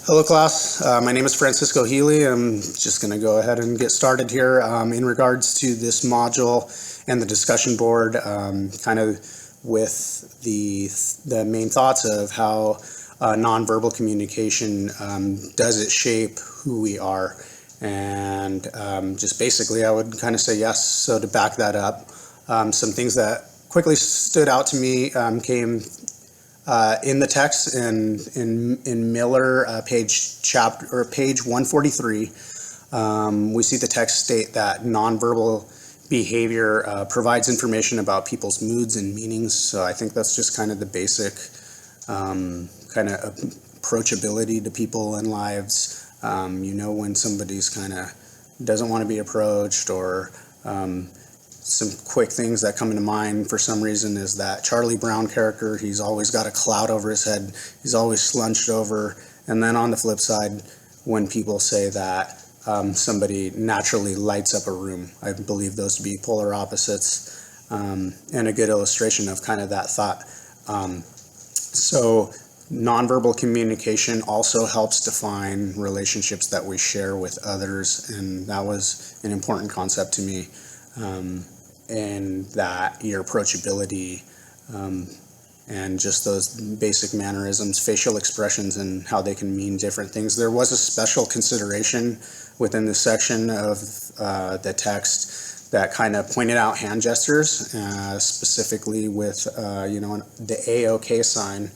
Hello, class. My name is Francisco Healy. I'm just going to go ahead and get started here in regards to this module and the discussion board, kind of with the main thoughts of how nonverbal communication does it shape who we are. And just basically, I would kind of say yes. So to back that up, some things that quickly stood out to me came in the text in Miller, page 143. We see the text state that nonverbal behavior provides information about people's moods and meanings. So I think that's just kind of the basic kind of approachability to people and lives. When somebody's kind of doesn't want to be approached, or some quick things that come into mind for some reason is that Charlie Brown character. He's always got a cloud over his head. He's always slunched over. And then on the flip side, when people say that somebody naturally lights up a room, I believe those to be polar opposites, and a good illustration of kind of that thought. So nonverbal communication also helps define relationships that we share with others, and that was an important concept to me. And that your approachability and just those basic mannerisms, facial expressions, and how they can mean different things. There was a special consideration within this section of the text that kind of pointed out hand gestures, specifically with the AOK sign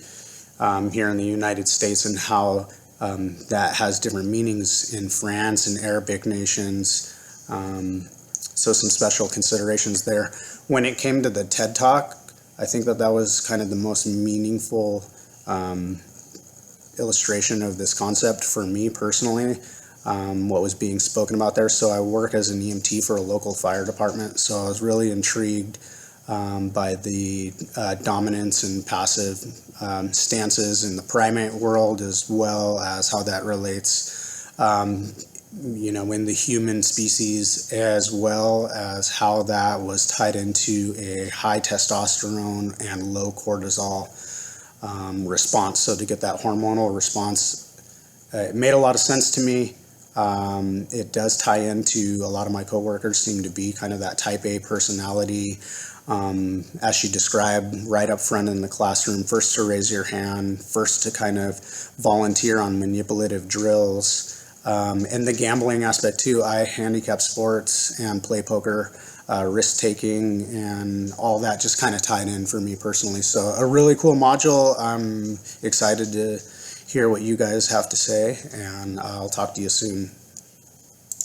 here in the United States, and how that has different meanings in France and Arabic nations. So some special considerations there. When it came to the TED Talk, I think that was kind of the most meaningful illustration of this concept for me personally, what was being spoken about there. So I work as an EMT for a local fire department, so I was really intrigued by the dominance and passive stances in the primate world, as well as how that relates in the human species, as well as how that was tied into a high testosterone and low cortisol response. So to get that hormonal response, it made a lot of sense to me. It does tie into a lot of my coworkers seem to be kind of that type A personality, as she described right up front in the classroom, first to raise your hand, first to kind of volunteer on manipulative drills. And the gambling aspect too. I handicap sports and play poker, risk taking, and all that just kind of tied in for me personally. So a really cool module. I'm excited to hear what you guys have to say, and I'll talk to you soon.